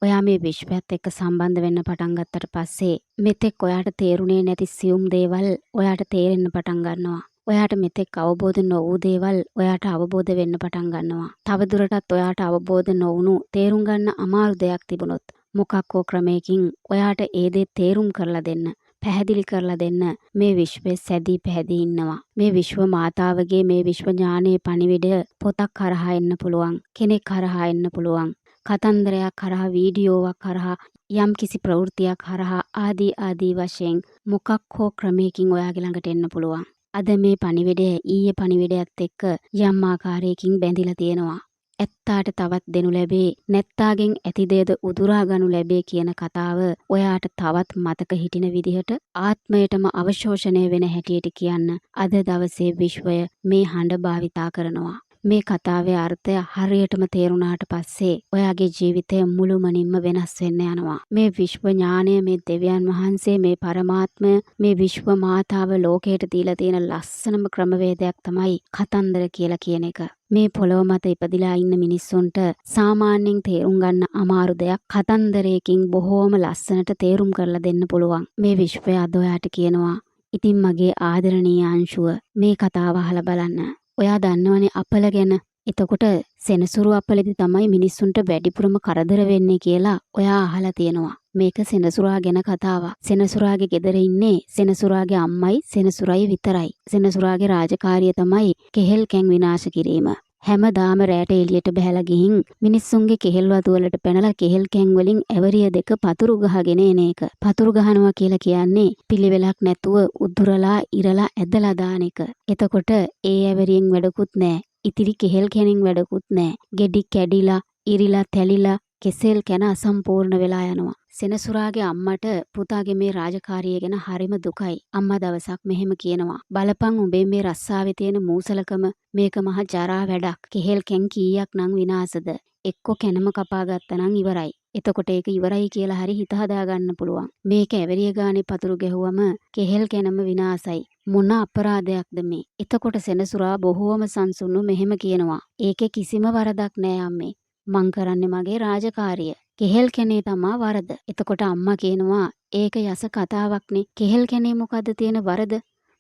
ඔයා මේ විශ්වයත් එක්ක සම්බන්ධ වෙන්න පටන් ගත්තට පස්සේ මෙතෙක් ඔයාට තේරුනේ නැති සියුම් දේවල් ඔයාට තේරෙන්න පටන් ගන්නවා. ඔයාට මෙතෙක් අවබෝධ නොවූ දේවල් ඔයාට අවබෝධ වෙන්න පටන් ගන්නවා. තවදුරටත් ඔයාට අවබෝධ නොවුණු තේරුම් ගන්න අමාරු දෙයක් තිබුණොත් මොකක් හෝ ක්‍රමයකින් ඔයාට ඒ දේ තේරුම් කරලා දෙන්න, පැහැදිලි කරලා දෙන්න මේ විශ්වයේ සැදී පැහැදී ඉන්නවා. මේ විශ්ව මාතාවගේ මේ විශ්ව ඥානයේ පණිවිඩය පොතක් කරහා එන්න පුළුවන්, කෙනෙක් කරහා එන්න පුළුවන්. කතන්දරයක් කරහා, වීඩියෝවක් කරහා, යම් කිසි ප්‍රවෘත්තියක් කරහා ආදී වශයෙන් මොකක් හෝ ක්‍රමයකින් ඔයාගේ ළඟට එන්න පුළුවන්. අද මේ පණිවිඩය ඊයේ පණිවිඩයත් එක්ක යම් ආකාරයකින් බැඳිලා තියෙනවා. ඇත්තාට තවත් දෙනු ලැබේ, නැත්තාගෙන් ඇති දේද උදුරා ගනු ලැබේ කියන කතාව ඔයාට තවත් මතක හිටින විදිහට ආත්මයටම අවශෝෂණය වෙන හැටියට කියන්න අද දවසේ විශ්වය මේ හඬ භාවිතා කරනවා. මේ කතාවේ අර්ථය හරියටම තේරුණාට පස්සේ ඔයාගේ ජීවිතය මුළුමනින්ම වෙනස් වෙන්න යනවා. මේ විශ්ව ඥානය, මේ දෙවියන් වහන්සේ, මේ පරමාත්මය, මේ විශ්ව මාතාව ලෝකයට දීලා තියෙන ලස්සනම ක්‍රමවේදයක් තමයි කතන්දර කියලා කියන එක. මේ පොළොව මත ඉපදිලා ඉන්න මිනිස්සුන්ට සාමාන්‍යයෙන් තේරුම් ගන්න අමාරු දෙයක් කතන්දරයකින් බොහෝම ලස්සනට තේරුම් කරලා දෙන්න පුළුවන්. මේ විශ්වය අද ඔයාට කියනවා, ඉතින් මගේ ආදරණීය අංශුව මේ කතාව අහලා බලන්න. ඔයා දන්නවනේ අපල ගැන. එතකොට සෙනසුරු අපලෙදි තමයි මිනිස්සුන්ට වැඩිපුරම කරදර වෙන්නේ කියලා ඔයා අහලා තියෙනවා. මේක සෙනසුරා ගැන කතාවක්. සෙනසුරාගේ ගෙදර ඉන්නේ සෙනසුරාගේ අම්මයි සෙනසුරයි විතරයි. සෙනසුරාගේ රාජකාරිය තමයි කෙහෙල් කැන් විනාශ කිරීම. හැමදාම රැට එළියට බහැලා ගිහින් මිනිස්සුන්ගේ කෙහෙල් වතු වලට පැනලා කෙහෙල් කැන් වලින් ඇවරිය දෙක පතුරු ගහගෙන එන එක. පතුරු ගහනවා කියලා කියන්නේ පිළිවෙලක් නැතුව උදුරලා ඉරලා ඇදලා දාන එක. එතකොට ඒ ඇවරියෙන් වැඩකුත් නැහැ. ඉතිරි කෙහෙල් කැනින් වැඩකුත් නැහැ. ගෙඩි කැඩිලා, ඉරිලා, තැලිලා කෙසෙල් කැන අසම්පූර්ණ වෙලා යනවා. සෙනසුරාගේ අම්මට පුතාගේ මේ රාජකාරිය ගැන හරිම දුකයි. අම්මා දවසක් මෙහෙම කියනවා, බලපන් උඹේ මේ රස්සාවේ තියෙන මූසලකම, මේක මහ ජරා වැඩක්. කෙහෙල් කැන් කීයක් නම් විනාශද? එක්ක කැනම කපා ගත්තනම් ඉවරයි. එතකොට ඒක ඉවරයි කියලා හරි හිත හදා ගන්න පුළුවන්. මේක ඇවරිය ගානේ පතුරු ගැහුවම කෙහෙල් කැනම විනාශයි. මොන අපරාධයක්ද මේ? එතකොට සෙනසුරා බොහෝම සංසුන්ව මෙහෙම කියනවා, ඒකේ කිසිම වරදක් නෑ අම්මේ. මං කරන්නේ මගේ රාජකාරිය. කෙහෙල් කැනේ තමා වරද. එතකොට අම්මා කියනවා, ඒක යස කතාවක්නේ. කෙහෙල් කැනේ මොකද්ද තියෙන වරද?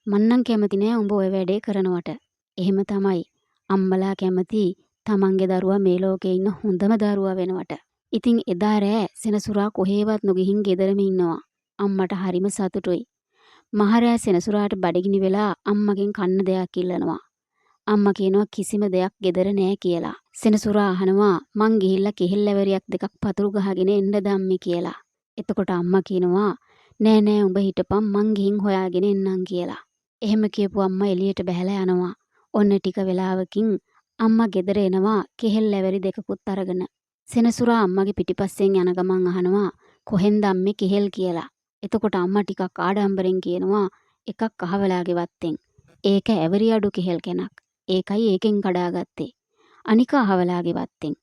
මන්නම් කැමති නෑ උඹ ඔය වැඩේ කරනවට. එහෙම තමයි. අම්මලා කැමති තමන්ගේ දරුවා මේ ලෝකේ ඉන්න හොඳම දරුවා වෙනවට. ඉතින් එදා රෑ සෙනසුරා කොහේවත් නොගිහින් ගෙදරම ඉන්නවා. අම්මට හරිම සතුටුයි. මහරෑ සෙනසුරාට බඩගිනි වෙලා අම්මගෙන් කන්න දෙයක් ඉල්ලනවා. අම්මා කියනවා කිසිම දෙයක් ගෙදර නෑ කියලා. සෙනසුරා අහනවා, මං ගිහිල්ලා කෙහෙල් ඇවරියක් දෙකක් පතුරු ගහගෙන එන්න දම්මි කියලා. එතකොට අම්මා කියනවා, නෑ නෑ උඹ හිටපන්, මං ගිහින් හොයාගෙන එන්නම් කියලා. එහෙම කියපු අම්මා එළියට බහැලා යනවා. ඔන්න ටික වෙලාවකින් අම්මා ගෙදර එනවා කෙහෙල් ඇවරි දෙකකුත් අරගෙන. සෙනසුරා අම්මගේ පිටිපස්සෙන් යන ගමන් අහනවා, කොහෙන්ද අම්මේ කෙහෙල් කියලා. එතකොට අම්මා ටිකක් ආඩම්බරෙන් කියනවා, එකක් අහවලාගේ වත්තෙන්. ඒක ඇවරි අඩු කෙහෙල් කෙනක්. ඒකයි ඒකෙන් කඩාගත්තේ. අනික අහවලාගේ වත්තෙන්.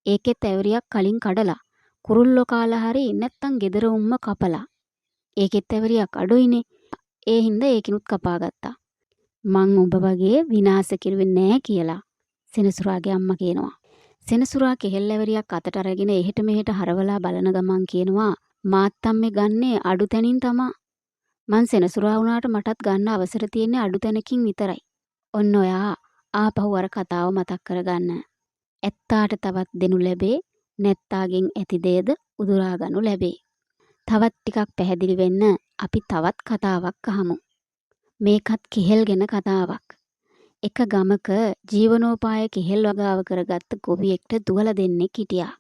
ඒකෙත් ඇවරියක් කලින් කඩලා කුරුල්ලෝ කාලා හරි නැත්තම් ගෙදර උම්ම කපලා. ඒකෙත් ඇවරියක් අඩුයිනේ. ඒ හින්දා ඒකිනුත් කපා ගත්තා. මං උඹ වගේ විනාශ කිරුවේ නෑ කියලා සෙනසුරාගේ අම්මා කියනවා. සෙනසුරා කෙහෙල් ඇවරියක් අතට අරගෙන එහෙට මෙහෙට හරවලා බලන ගමන් කියනවා, මාත් අම්මේ ගන්නේ අඩු තැනින් තමා. මං සෙනසුරා වුණාට මටත් ගන්න අවසර තියෙන්නේ අඩු තැනකින් විතරයි. ඔන්න ඔයා ආපහු අර කතාව මතක් කරගන්න. ඇත්තාට තවත් දෙනු ලැබේ, නැත්තාගෙන් ඇති දේද උදුරා ගනු ලැබේ. තවත් ටිකක් පැහැදිලි වෙන්න අපි තවත් කතාවක් අහමු. මේකත් කෙහෙල් ගැන කතාවක්. එක ගමක ජීවනෝපාය කෙහෙල් වගාව කරගත්ත ගොවියෙක්ට දුවලා දෙන්නෙක් හිටියා.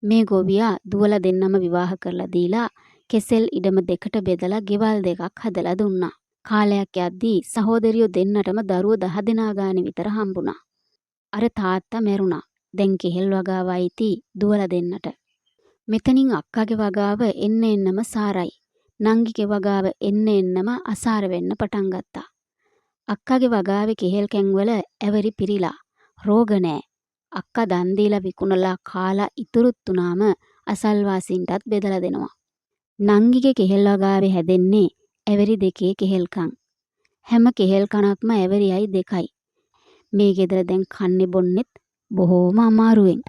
මේ ගොවියා දුවලා දෙන්නම විවාහ කරලා දීලා කෙසෙල් ඉඩම දෙකට බෙදලා ගෙවල් දෙකක් හදලා දුන්නා. කාලයක් යද්දී සහෝදරියෝ දෙන්නටම දරුවෝ 10 දෙනා ගානේ විතර හම්බුණා. අර තාත්තා මැරුණා. දැන් කෙහෙල් වගාව අයිති දුවලා දෙන්නට. මෙතනින් අක්කාගේ වගාව එන්න එන්නම සාරයි. නංගිගේ වගාව එන්න එන්නම අසාර වෙන්න පටන් ගත්තා. අක්කාගේ වගාවේ කෙහෙල් කැන්වල ඇවරි පිරීලා රෝග නෑ. අක්කා දන් දීලා විකුණලා කාලා ඉතුරුත් තුනාම අසල්වාසීන්ටත් බෙදලා දෙනවා. නංගිගේ කෙහෙල් වගාවේ හැදෙන්නේ ඇවරි දෙකේ කෙහෙල්කන්. හැම කෙහෙල් කණක්ම ඇවරියයි දෙකයි. මේ ගෙදර දැන් කන්නේ බොන්නෙත් බොහෝම අමාරුවෙන්.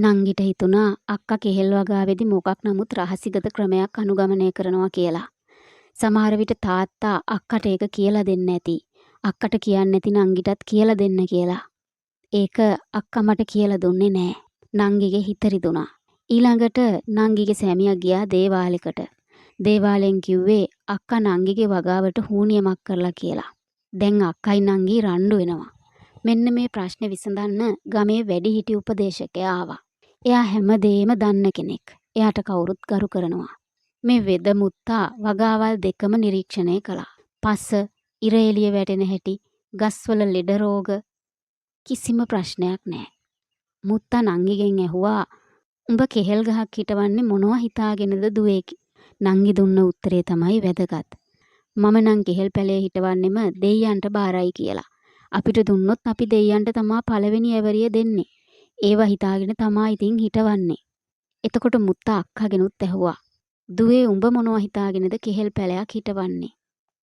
නංගිට හිතුණා අක්කා කෙහෙල් වගාවේදී මොකක් නමුත් රහසිගත ක්‍රමයක් අනුගමනය කරනවා කියලා. සමහර විට තාත්තා අක්කට ඒක කියලා දෙන්න ඇති. අක්කට කියන්න නැති නංගිටත් කියලා දෙන්න කියලා. ඒක අක්කා මට කියලා දුන්නේ නෑ. නංගිගේ හිත රිදුණා. ඊළඟට නංගිගේ සැමියා ගියා දේවාලෙකට. දේවාලෙන් කිව්වේ අක්කා නංගිගේ වගාවට හුනියමක් කරලා කියලා. දැන් අක්කයි නංගි රණ්ඩු වෙනවා. මෙන්න මේ ප්‍රශ්නේ විසඳන්න ගමේ වැඩිහිටි උපදේශකයා ආවා. එයා හැමදේම දන්න කෙනෙක්. එයාට කවුරුත් ගරු කරනවා. මේ වෙද මුත්තා වගාවල් දෙකම නිරීක්ෂණය කළා. පස්ස, ඉර එළිය වැටෙන හැටි, ගස්වල ලෙඩ රෝග කිසිම ප්‍රශ්නයක් නැහැ. මුත්තා නංගිගෙන් ඇහුවා උඹ කෙහෙල් ගහක් හිටවන්නේ මොනවා හිතාගෙනද දුවේ? නංගි දුන්න උත්තරේ තමයි වැදගත්. මම නම් කෙහෙල් පැලේ හිටවන්නෙම දෙයියන්ට බාරයි කියලා. අපිට දුන්නොත් අපි දෙයියන්ට තමා පළවෙනි ඇවරිය දෙන්නේ. ඒව හිතාගෙන තමා ඉතින් හිටවන්නේ. එතකොට මුත්තා අක්කාගෙනුත් ඇහුවා. දුවේ උඹ මොනවා හිතාගෙනද කෙහෙල් පැලයක් හිටවන්නේ?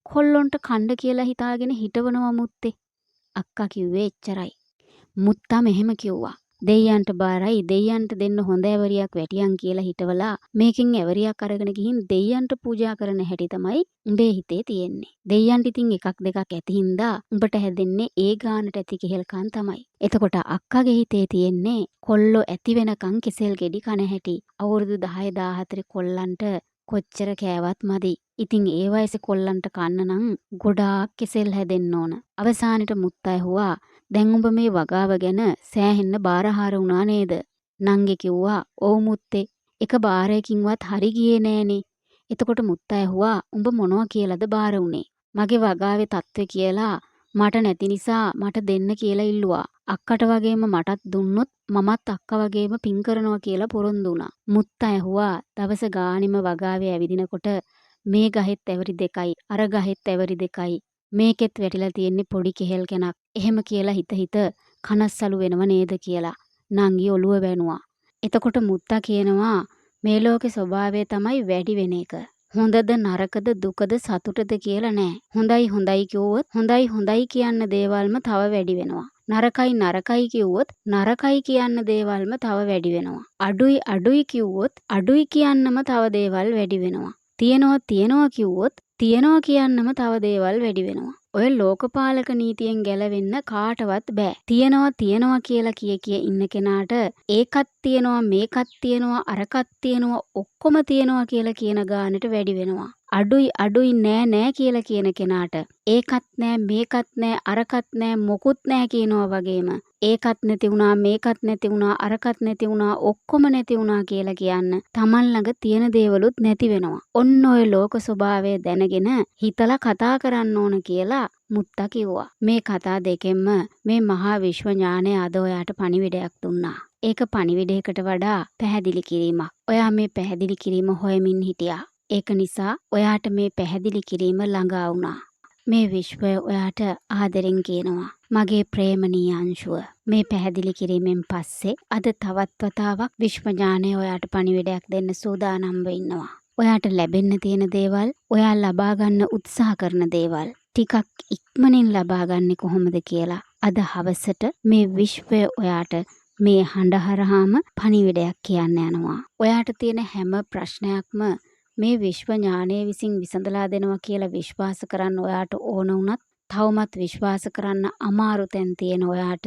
කොල්ලොන්ට කණ්ඩ කියලා හිතාගෙන හිටවනවා මුත්තේ. අක්කා කිව්වේ එච්චරයි. මුත්තා මෙහෙම කිව්වා. දෙයියන්ට බාරයි දෙයියන්ට දෙන්න හොඳ ඇවරියක් වැටියන් කියලා හිටවලා මේකෙන් ඇවරියක් අරගෙන ගිහින් දෙයියන්ට පූජා කරන හැටි තමයි උඹේ හිතේ තියෙන්නේ. දෙයියන්ට ඉතින් එකක් දෙකක් ඇති හින්දා උඹට හැදෙන්නේ ඒ ගානට ඇති කෙහෙල්කන් තමයි. එතකොට අක්කාගේ හිතේ තියෙන්නේ කොල්ලෝ ඇති වෙනකන් කෙසෙල් ගෙඩි කන හැටි. අවුරුදු 10 14 කොල්ලන්ට කොච්චර කෑවත් මදි. ඉතින් ඒ වයසේ කොල්ලන්ට කන්න නම් ගොඩාක් කෙසෙල් හැදෙන්න ඕන. අවසානෙට මුත්තා ඇහුවා දැන් උඹ මේ වගාව ගැන සෑහෙන්න බාරහාර වුණා නේද? නංගි කිව්වා ඔව් මුත්තේ. එක බාරයකින්වත් හරි ගියේ නෑනේ. එතකොට මුත්තා ඇහුවා උඹ මොනවා කියලාද බාර වුනේ? මගේ වගාවේ තත්ත්වය කියලා මට නැති නිසා මට දෙන්න කියලා ඉල්ලුවා. අක්කට වගේම මටත් දුන්නොත් මමත් අක්කා වගේම පින් කරනවා කියලා පොරොන්දු වුණා. මුත්තා ඇහුවා දවස ගානෙම වගාවේ ඇවිදිනකොට මේ ගහෙත් ඇවරි දෙකයි අර ගහෙත් ඇවරි දෙකයි මේකෙත් වැටිලා තියෙන්නේ පොඩි කෙහෙල් කෙනක්. එහෙම කියලා හිත කනස්සලු වෙනව නේද කියලා නංගි ඔළුව වැනුවා. එතකොට මුත්තා කියනවා මේ ලෝකේ ස්වභාවය තමයි වැඩි වෙන එක. හොඳද නරකද දුකද සතුටද කියලා නෑ. හොඳයි කිව්වොත් හොඳයි කියන්න දේවල්ම තව වැඩි වෙනවා. නරකයි කිව්වොත් නරකයි කියන්න දේවල්ම තව වැඩි වෙනවා. අඩුයි කිව්වොත් අඩුයි කියන්නම තව දේවල් වැඩි වෙනවා. තියනවා කිව්වොත් තියනවා කියන්නම තව දේවල් වැඩි වෙනවා. ඔය ලෝකපාලක නීතියෙන් ගැලවෙන්න කාටවත් බෑ. තියනවා කියලා කිය ඉන්න කෙනාට ඒකත් තියනවා මේකත් තියනවා අරකත් තියනවා ඔක්කොම තියනවා කියලා කියන ගානට වැඩි වෙනවා. අඩුයි නෑ කියලා කියන කෙනාට ඒකත් නෑ මේකත් නෑ අරකත් නෑ මොකුත් නෑ කියනවා වගේම ඒකත් නැති වුණා මේකත් නැති වුණා අරකත් නැති වුණා ඔක්කොම නැති වුණා කියලා කියන්න තමන් ළඟ තියෙන දේවලුත් නැති වෙනවා. ඔන්න ඔය ලෝක ස්වභාවය දැනගෙන හිතලා කතා කරන්න ඕන කියලා මුත්තා කිව්වා. මේ කතා දෙකෙන්ම මේ මහා විශ්ව ඥානය අද ඔයාට පණිවිඩයක් දුන්නා. ඒක පණිවිඩයකට වඩා පැහැදිලි කිරීමක්. ඔයා මේ පැහැදිලි කිරීම හොයමින් හිටියා. ඒක නිසා ඔයාට මේ පැහැදිලි කිරීම ළඟා වුණා. මේ විශ්වය ඔයාට ආදරෙන් කියනවා මගේ ප්‍රේමණීය අංශුව. මේ පැහැදිලි කිරීමෙන් පස්සේ අද තවත් වතාවක් විශ්ව ඥානය ඔයාට පණිවිඩයක් දෙන්න සූදානම්ව ඉන්නවා. ඔයාට ලැබෙන්න තියෙන දේවල්, ඔයා ලබා ගන්න උත්සාහ කරන දේවල් ටිකක් ඉක්මනින් ලබා ගන්නේ කොහොමද කියලා අද හවසට මේ විශ්වය ඔයාට මේ හඬහරහාම පණිවිඩයක් කියන්න යනවා. ඔයාට තියෙන හැම ප්‍රශ්නයක්ම මේ විශ්ව ඥානය විසින් විසඳලා දෙනවා කියලා විශ්වාස කරන්න ඔයාට ඕන වුණත් තවමත් විශ්වාස කරන්න අමාරු තැන් තියෙන ඔයාට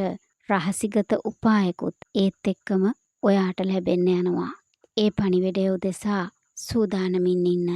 රහසිගත උපායකුත් ඒත් එක්කම ඔයාට ලැබෙන්න යනවා. ඒ පණිවිඩය උදෙසා සූදානමින් ඉන්න.